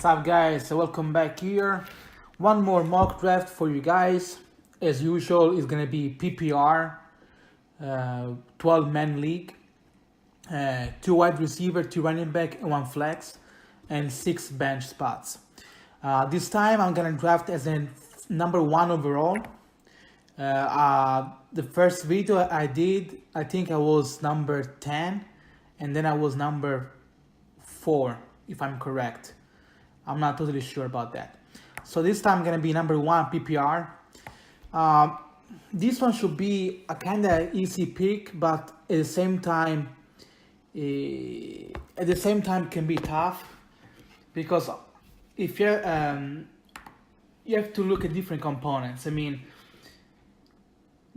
up, guys? Welcome back here. One more mock draft for you guys. As usual, it's gonna be PPR, 12-man league, two wide receiver, two running back, and one flex, and 6 bench spots. This time, I'm gonna draft as a number 1 overall. The first video I did, I think I was number 10, and then I was number 4, if I'm correct. I'm not totally sure about that. So this time I'm gonna be number 1 PPR. This one should be a kind of easy pick, but at the same time, can be tough because if you have to look at different components. I mean,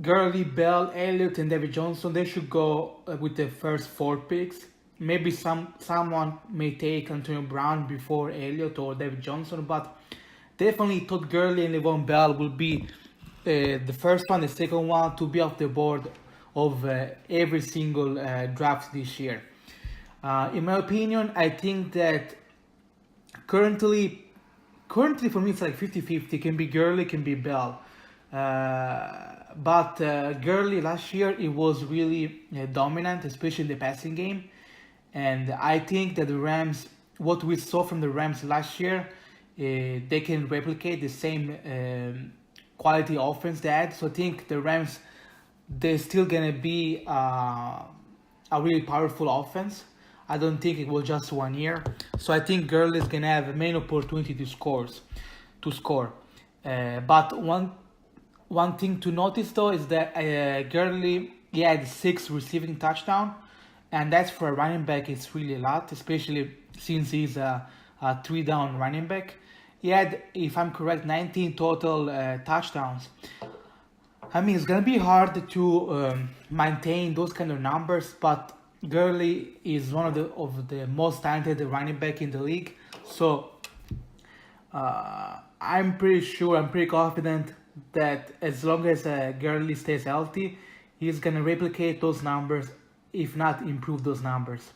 Gurley, Bell, Elliott, and David Johnson, they should go with the first 4 picks. Maybe someone may take Antonio Brown before Elliott or David Johnson, but definitely Todd Gurley and Le'Veon Bell will be the first one, the second one to be off the board of every single draft this year. In my opinion, I think that currently for me it's like 50-50. Can be Gurley, can be Bell. But Gurley last year, it was really dominant, especially in the passing game. And I think that the Rams, what we saw from the Rams last year, they can replicate the same quality offense they had. So I think the Rams, they're still going to be a really powerful offense. I don't think it was just 1 year. So I think Gurley is going to have a main opportunity to score. But one thing to notice though is that Gurley, he had 6 receiving touchdowns. And that's for a running back, it's really a lot, especially since he's a 3-down running back. He had, if I'm correct, 19 total touchdowns. I mean, it's going to be hard to maintain those kind of numbers, but Gurley is one of the most talented running back in the league. So I'm pretty confident that as long as Gurley stays healthy, he's going to replicate those numbers, if not improve those numbers.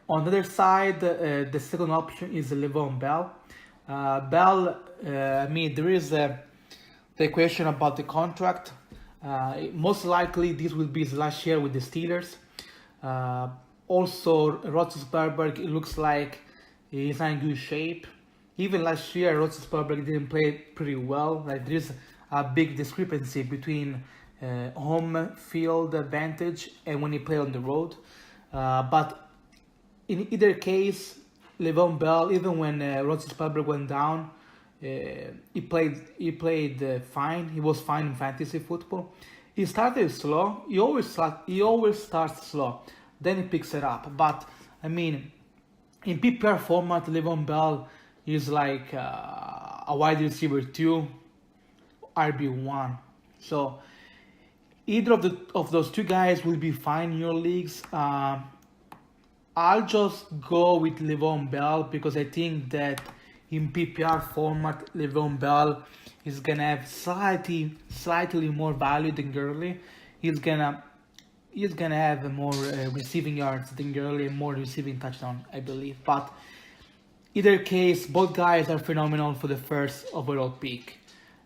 On the other side, the second option is Le'Veon Bell. I mean, there is the question about the contract. Most likely, this will be his last year with the Steelers. Also, Roethlisberger, it looks like he's not in good shape. Even last year, Roethlisberger didn't play pretty well. Like, there is a big discrepancy between home field advantage and when he played on the road. But in either case, Le'Veon Bell, even when Roethlisberger went down, he played fine. He was fine in fantasy football. He started slow. He always starts slow. Then he picks it up. But I mean, in PPR format, Le'Veon Bell is like a wide receiver 2, RB1. So either of those 2 guys will be fine in your leagues. I'll just go with Le'Veon Bell because I think that in PPR format, Le'Veon Bell is gonna have slightly more value than Gurley. He's gonna have more receiving yards than Gurley and more receiving touchdown, I believe. But either case, both guys are phenomenal for the first overall pick.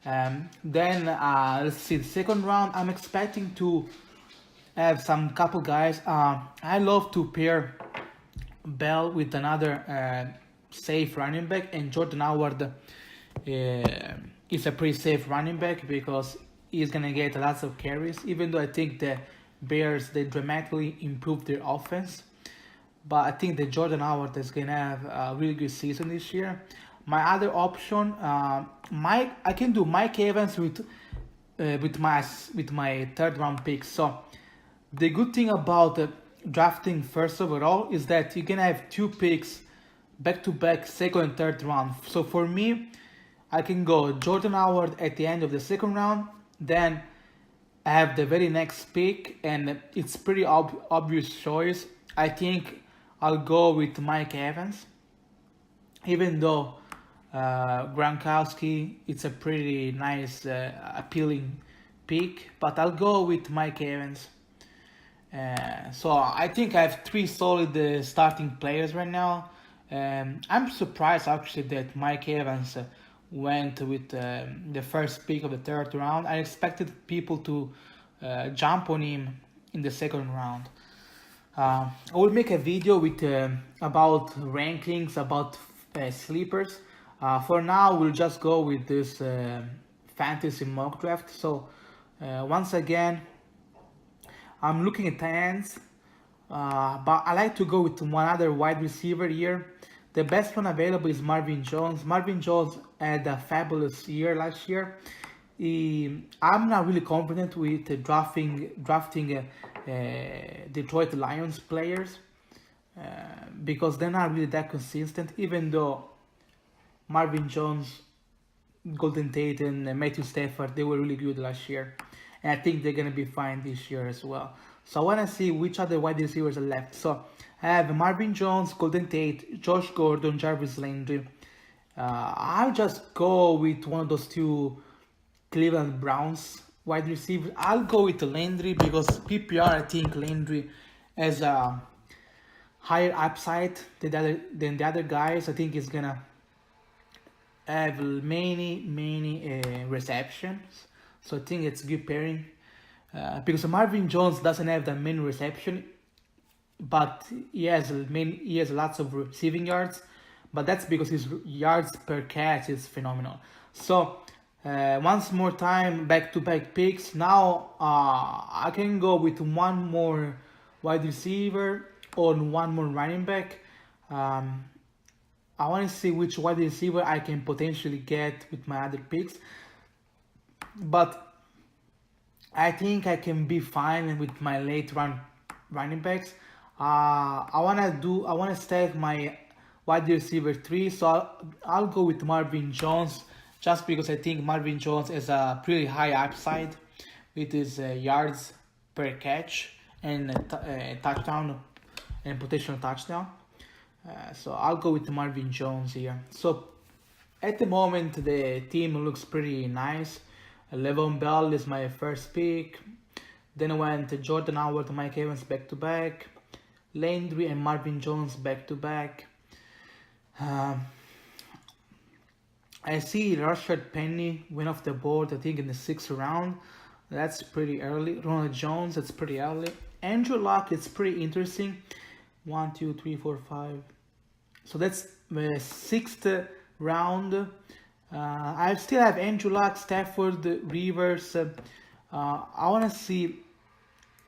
Then let's see, the second round, I'm expecting to have some couple guys. I love to pair Bell with another safe running back, and Jordan Howard is a pretty safe running back because he's gonna get lots of carries. Even though I think the Bears, they dramatically improved their offense, but I think that Jordan Howard is gonna have a really good season this year. My other option, I can do Mike Evans with my 3rd round pick. So the good thing about drafting first overall is that you can have 2 picks back to back, 2nd and 3rd round. So for me, I can go Jordan Howard at the end of the 2nd round, then I have the very next pick, and it's pretty obvious choice. I think I'll go with Mike Evans, even though Gostkowski, it's a pretty nice, appealing pick, but I'll go with Mike Evans. So I think I have 3 solid starting players right now. I'm surprised actually that Mike Evans went with the first pick of the third round. I expected people to jump on him in the second round. I will make a video with about rankings, about sleepers. For now, we'll just go with this fantasy mock draft. So once again, I'm looking at ends, but I like to go with one other wide receiver here. The best one available is Marvin Jones. Marvin Jones had a fabulous year last year. I'm not really confident with drafting Detroit Lions players because they're not really that consistent. Even though Marvin Jones, Golden Tate, and Matthew Stafford, they were really good last year, and I think they're gonna be fine this year as well. So I wanna see which other wide receivers are left. So I have Marvin Jones, Golden Tate, Josh Gordon, Jarvis Landry. I'll just go with one of those two Cleveland Browns wide receivers. I'll go with Landry because PPR, I think Landry has a higher upside than the other guys. I think he's gonna have many receptions. So I think it's a good pairing. Because Marvin Jones doesn't have that many reception, but he has lots of receiving yards. But that's because his yards per catch is phenomenal. So once more time, back-to-back picks. Now I can go with one more wide receiver or one more running back. I want to see which wide receiver I can potentially get with my other picks. But I think I can be fine with my late running backs. I wanna stack my wide receiver 3, so I'll go with Marvin Jones just because I think Marvin Jones has a pretty high upside with his yards per catch and touchdown and potential touchdown. So I'll go with Marvin Jones here. So at the moment the team looks pretty nice. Le'Veon Bell is my first pick. Then I went to Jordan Howard, Mike Evans back to back, Landry and Marvin Jones back to back. I see Rashad Penny went off the board, I think in the 6th round. That's pretty early. Ronald Jones, that's pretty early. Andrew Luck, it's pretty interesting. 1, 2, 3, 4, 5. So that's the 6th round. I still have Andrew Luck, Stafford, Rivers. I want to see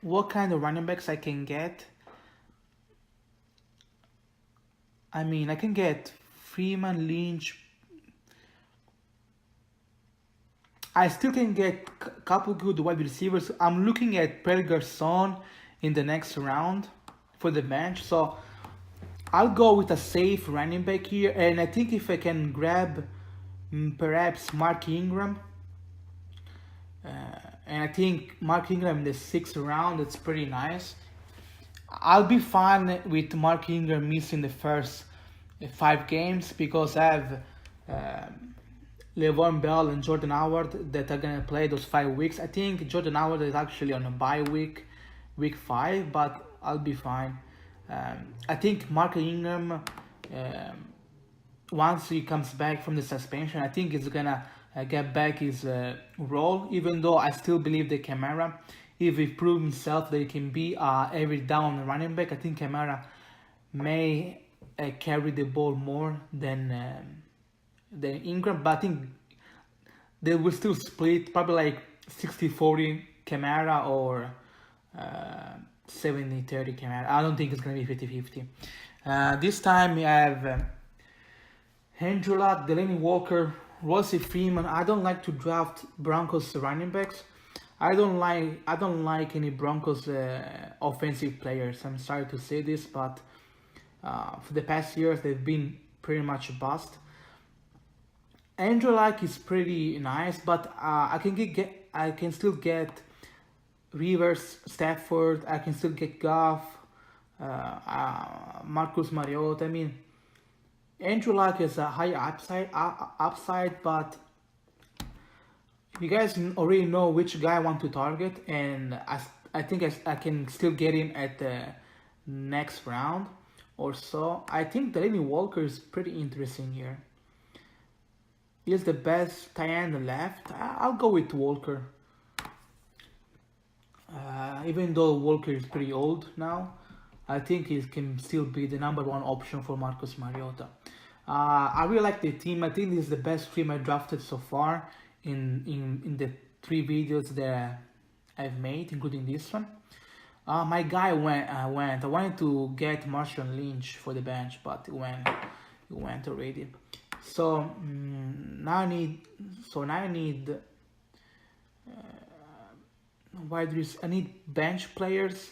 what kind of running backs I can get. I mean, I can get Freeman, Lynch. I still can get a couple good wide receivers. I'm looking at Per Garson in the next round for the bench. So I'll go with a safe running back here. And I think if I can grab perhaps Mark Ingram. And I think Mark Ingram in the 6th round, it's pretty nice. I'll be fine with Mark Ingram missing the first 5 games because I have Le'Veon Bell and Jordan Howard that are going to play those 5 weeks. I think Jordan Howard is actually on a bye week 5, but I'll be fine. I think Mark Ingram, once he comes back from the suspension, I think he's gonna get back his role, even though I still believe that Kamara, if he proves himself that he can be every down running back, I think Kamara may carry the ball more than Ingram, but I think they will still split, probably like 60-40 Kamara or 70-30 Kamara. I don't think it's going to be 50-50. This time we have Andrew Luck, Delaney Walker, Rossi Freeman. I don't like to draft Broncos running backs. I don't like any Broncos offensive players. I'm sorry to say this, but for the past years they've been pretty much a bust. Andrew Luck is pretty nice, but I can still get Rivers, Stafford. I can still get Goff, Marcus Mariota. I mean, Andrew Luck has a high upside, but you guys already know which guy I want to target, and I think I can still get him at the next round, or so. I think Delaney Walker is pretty interesting here. He's the best tight end left. I'll go with Walker. Even though Walker is pretty old now, I think he can still be the number one option for Marcus Mariota. I really like the team. I think this is the best team I drafted so far in the 3 videos that I've made, including this one. My guy went. I wanted to get Marshawn Lynch for the bench, but he went already. So now I need I need bench players.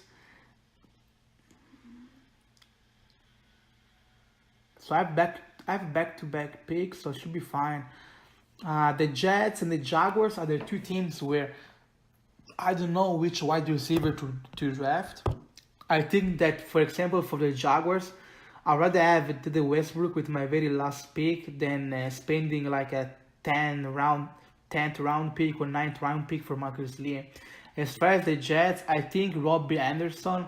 So I have back-to-back picks, so it should be fine. The Jets and the Jaguars are the 2 teams where I don't know which wide receiver to draft. I think that, for example, for the Jaguars, I'd rather have the Westbrook with my very last pick than spending like a 10th round pick or 9th round pick for Marcus Lee. As far as the Jets, I think Robbie Anderson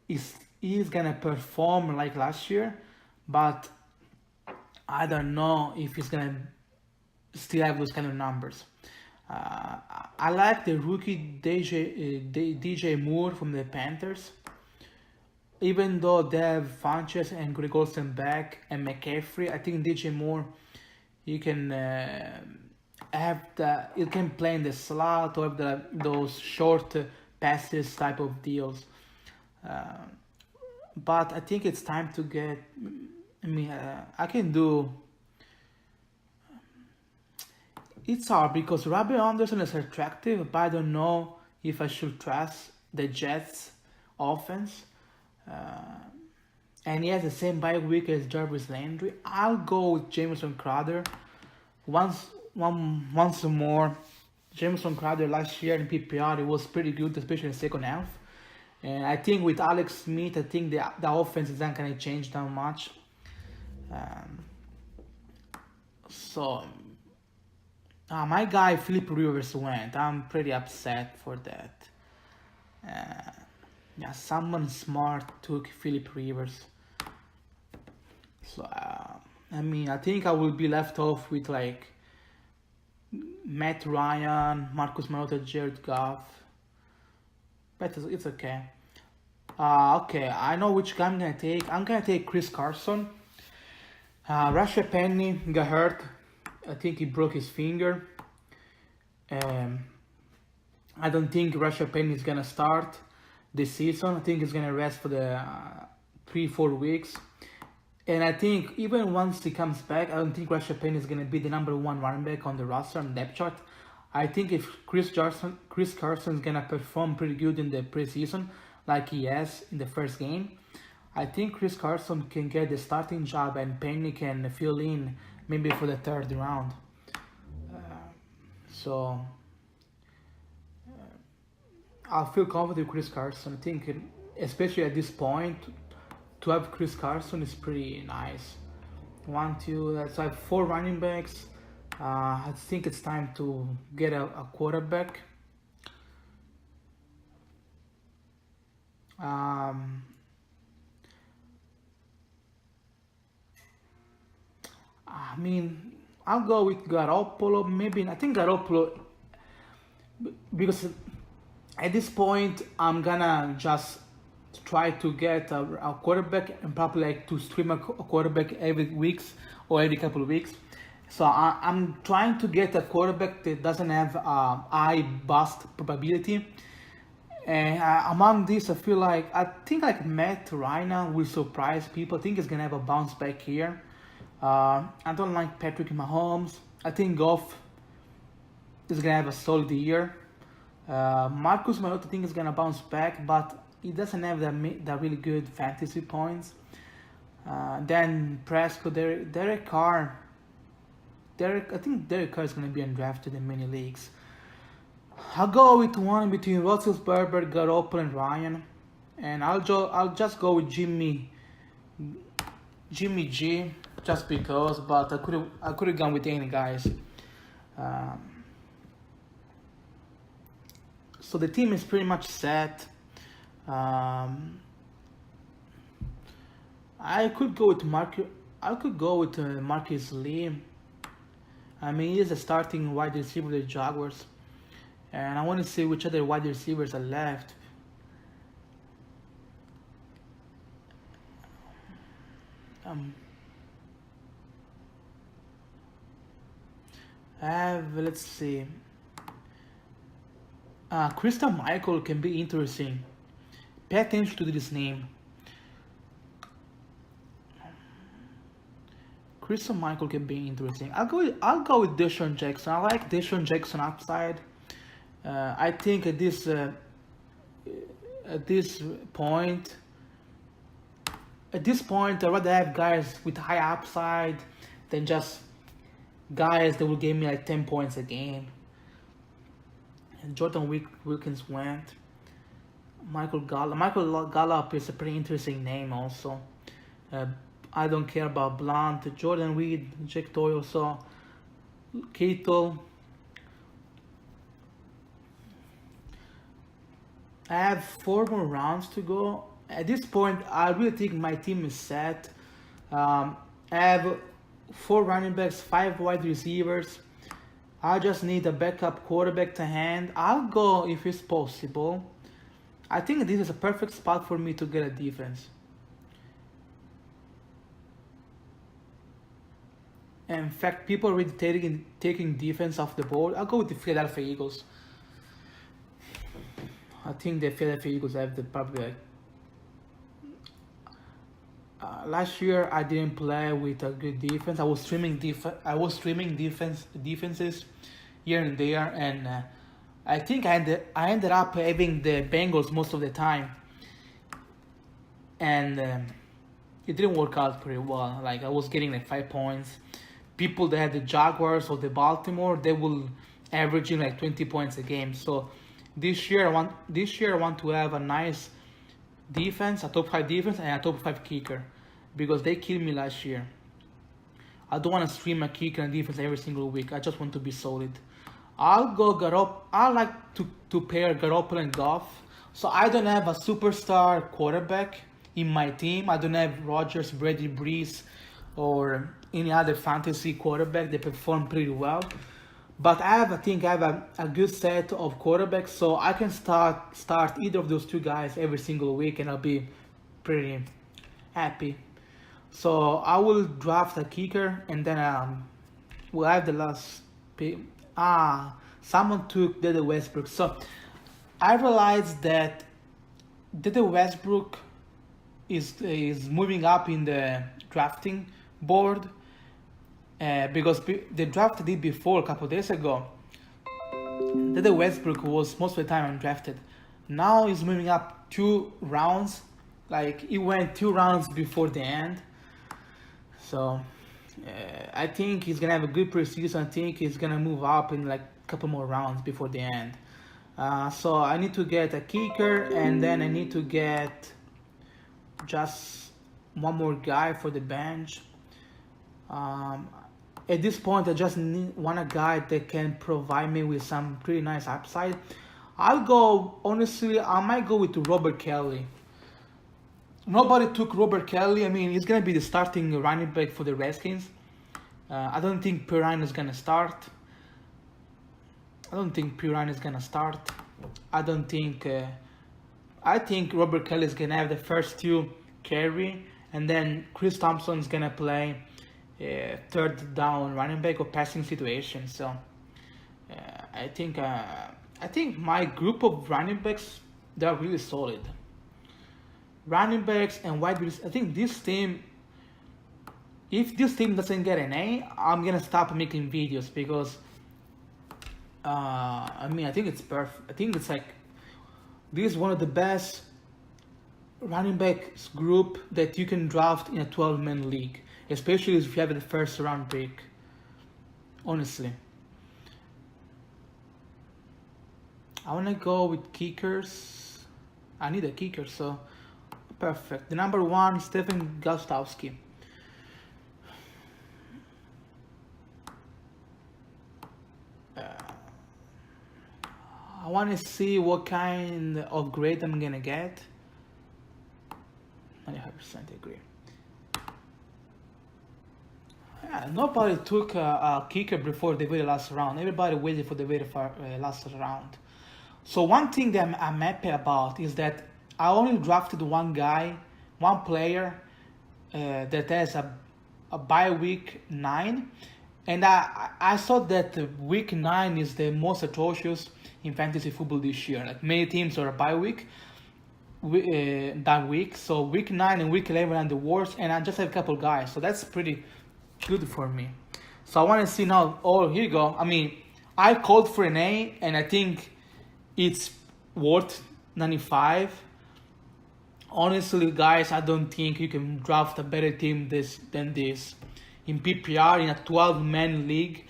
is gonna perform like last year, but I don't know if he's gonna still have those kind of numbers. I like the rookie DJ Moore from the Panthers. Even though they have Funches and Greg Olsen back and McCaffrey, I think DJ Moore, he can he can play in the slot or have those short passes type of deals. But I think it's time to get. I can do. It's hard because Robbie Anderson is attractive, but I don't know if I should trust the Jets offense. And he has the same bye week as Jarvis Landry. I'll go with Jamison Crowder. Once more, Jamison Crowder last year in PPR, it was pretty good, especially in the second half. And I think with Alex Smith, I think the offense is not going to change that much. My guy Philip Rivers went. I'm pretty upset for that. Someone smart took Philip Rivers. So, I think I will be left off with like Matt Ryan, Marcus Mariota, Jared Goff. But it's okay. Okay, I know which guy I'm gonna take. I'm gonna take Chris Carson. Rashad Penny got hurt. I think he broke his finger. I don't think Rashad Penny is gonna start this season. I think he's gonna rest for the 3-4 weeks. And I think even once he comes back, I don't think Rashad Penny is gonna be the number 1 running back on the roster and depth chart. I think if Chris Carson is gonna perform pretty good in the preseason, like he has in the first game, I think Chris Carson can get the starting job and Penny can fill in maybe for the 3rd round. I'll feel confident with Chris Carson. I think, especially at this point, to have Chris Carson is pretty nice. 1, 2, that's like 4 running backs. I think it's time to get a quarterback. I'll go with Garoppolo. Maybe I think Garoppolo, because at this point I'm gonna just try to get a quarterback and probably like to stream a quarterback every weeks or every couple of weeks. So I'm trying to get a quarterback that doesn't have high bust probability. And among this, I think Matt Ryan will surprise people. I think he's gonna have a bounce back here. I don't like Patrick Mahomes. I think Goff is gonna have a solid year. Marcus Mariota, I think is gonna bounce back, but he doesn't have that really good fantasy points. Then Prescott, Derek Carr. I think Derek Carr is gonna be undrafted in many leagues. I'll go with one between Roethlisberger, Garoppolo, and Ryan, and I'll just go with Jimmy G, just because. But I could have gone with any guys. So the team is pretty much set. I could go with Marcus Lee. I mean, he is a starting wide receiver of the Jaguars, and I want to see which other wide receivers are left. Um, I have, let's see. Christian Michael can be interesting. Pay attention to this name. Christian Michael can be interesting. I'll go with Deshaun Jackson. I like Deshaun Jackson upside. I think at this point, I'd rather have guys with high upside than just guys that will give me like 10 points a game. And Jordan Wilkins went. Michael Gallup is a pretty interesting name also. I don't care about Blunt, Jordan Reed, Jack Doyle, so Kittle. I have 4 more rounds to go. At this point, I really think my team is set. I have 4 running backs, 5 wide receivers. I just need a backup quarterback to hand. I'll go if it's possible. I think this is a perfect spot for me to get a defense. In fact, people are already taking defense off the board. I'll go with the Philadelphia Eagles. I think the Philadelphia Eagles have the probably. Last year I didn't play with a good defense. I was streaming defenses here and there, and I think I ended up having the Bengals most of the time, and it didn't work out pretty well. Like I was getting like 5 points. People that had the Jaguars or the Baltimore, they will averaging like 20 points a game. So this year I want to have a nice defense, a top 5 defense, and a top 5 kicker, because they killed me last year. I don't want to stream a kicker and defense every single week. I just want to be solid. I'll go Garoppolo. I like to pair Garoppolo and Goff. So I don't have a superstar quarterback in my team. I don't have Rodgers, Brady, Brees, or any other fantasy quarterback. They perform pretty well. But I think I have a good set of quarterbacks, so I can start either of those 2 guys every single week, and I'll be pretty happy. So I will draft a kicker, and then we'll have the last pick. Someone took Dede Westbrook. So I realized that Dede Westbrook is moving up in the drafting board. Because the draft I did before a couple of days ago, Dede Westbrook was most of the time undrafted. Now he's moving up 2 rounds, like he went 2 rounds before the end. So I think he's gonna have a good preseason. I think he's gonna move up in like a couple more rounds before the end. So I need to get a kicker, and then I need to get just one more guy for the bench. At this point, I just want a guy that can provide me with some pretty nice upside. Honestly, I might go with Robert Kelly. Nobody took Robert Kelly. I mean, he's going to be the starting running back for the Redskins. I don't think Pirine is going to start. I think Robert Kelly is going to have the first 2 carry, and then Chris Thompson is going to play 3rd down running back or passing situation. So I think my group of running backs, they're really solid. Running backs and wide receivers. I think this team, if this team doesn't get an A, I'm gonna stop making videos, because I think it's perfect. I think it's like this is one of the best running backs group that you can draft in a 12-man league, especially if you have the first round pick. Honestly, I want to go with kickers. I need a kicker, so perfect. The number 1, Stephen Gostkowski. I want to see what kind of grade I'm gonna get. 95% agree. Nobody took a kicker before the very last round. Everybody waited for the very last round. So one thing that I'm happy about is that I only drafted one player that has a bye week 9, and I thought that week 9 is the most atrocious in fantasy football this year. Like, many teams are a bye week that week, so week 9 and week 11 are the worst, and I just have a couple guys, so that's pretty good for me. So I want to see now. Oh, here you go. I mean, I called for an A, and I think it's worth 95. Honestly, guys, I don't think you can draft a better team than this. In PPR, in a 12-man league,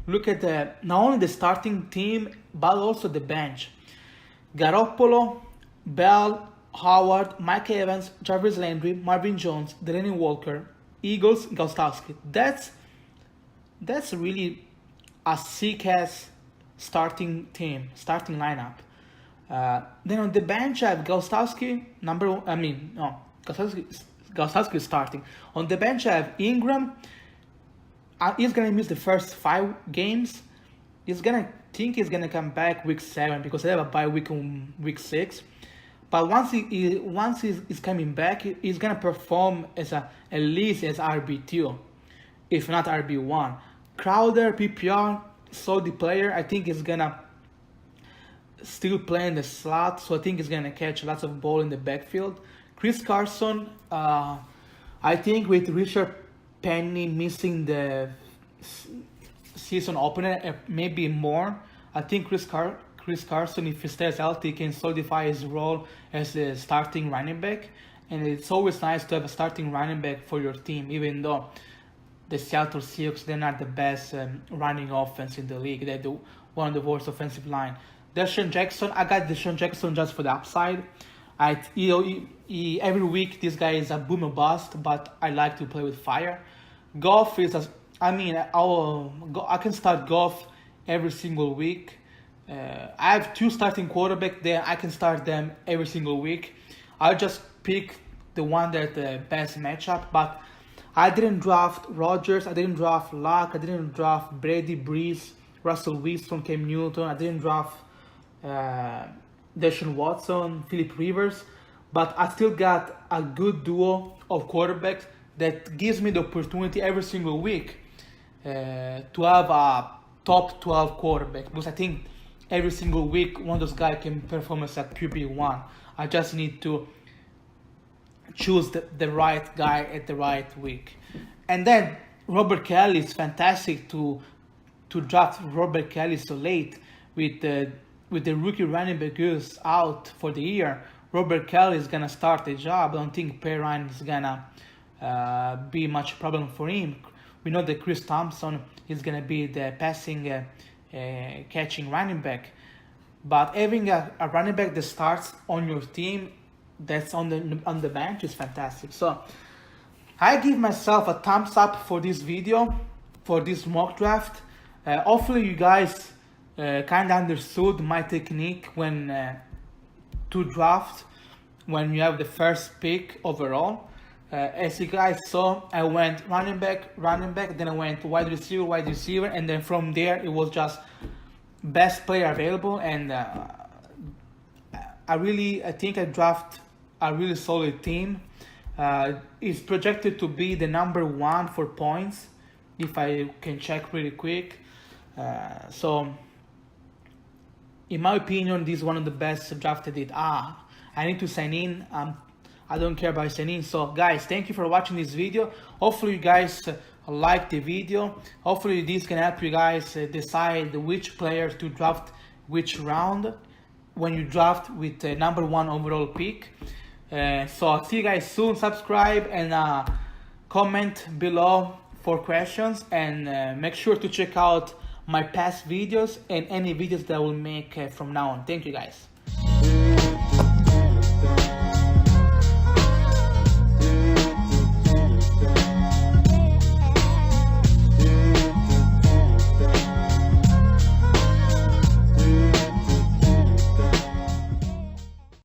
look at not only the starting team, but also the bench. Garoppolo, Bell, Howard, Mike Evans, Jarvis Landry, Marvin Jones, Delaney Walker, Eagles, Gostkowski. That's really a sick-ass starting lineup. Then on the bench I have Gostkowski, Gostkowski is starting. On the bench I have Ingram. He's gonna miss the first 5 games. He's gonna come back week 7 because they have a bye week on week 6. But once he's coming back, he's gonna perform at least as RB2, if not RB1. Crowder, PPR, solid player. I think he's gonna still play in the slot, so I think he's gonna catch lots of ball in the backfield. Chris Carson, I think with Richard Penny missing the season opener, maybe more, I think Chris Carson, if he stays healthy, can solidify his role as a starting running back. And it's always nice to have a starting running back for your team, even though the Seattle Seahawks, they're not the best running offense in the league. They're one of the worst offensive line. Deshaun Jackson, I got Deshaun Jackson just for the upside. Every week this guy is a boom or bust, but I like to play with fire. Goff is, I can start Goff every single week. I have 2 starting quarterbacks there. I can start them every single week. I'll just pick the one that the best matchup. But I didn't draft Rodgers. I didn't draft Luck. I didn't draft Brady, Breeze, Russell Wilson, Cam Newton. I didn't draft Deshaun Watson, Philip Rivers. But I still got a good duo of quarterbacks that gives me the opportunity every single week to have a top 12 quarterback. Because I think every single week one of those guys can perform as a QB1. I just need to choose the right guy at the right week. And then Robert Kelly is fantastic to draft Robert Kelly so late with the rookie running back who's out for the year. Robert Kelly is gonna start the job. I don't think Perrine is gonna be much problem for him. We know that Chris Thompson is gonna be the passing catching running back, but having a running back that starts on your team that's on the bench is fantastic. So I give myself a thumbs up for this video, for this mock draft. Hopefully you guys kind of understood my technique when to draft when you have the first pick overall. As you guys saw, I went running back, then I went wide receiver, and then from there it was just best player available. And I think I draft a really solid team. It's projected to be the number 1 for points, if I can check really quick. So in my opinion, this is one of the best drafts I did. I need to sign in. I don't care about signing. So guys, thank you for watching this video. Hopefully you guys like the video. Hopefully this can help you guys decide which player to draft which round when you draft with the number 1 overall pick. So I'll see you guys soon. Subscribe and comment below for questions, and make sure to check out my past videos and any videos that I will make from now on. Thank you guys.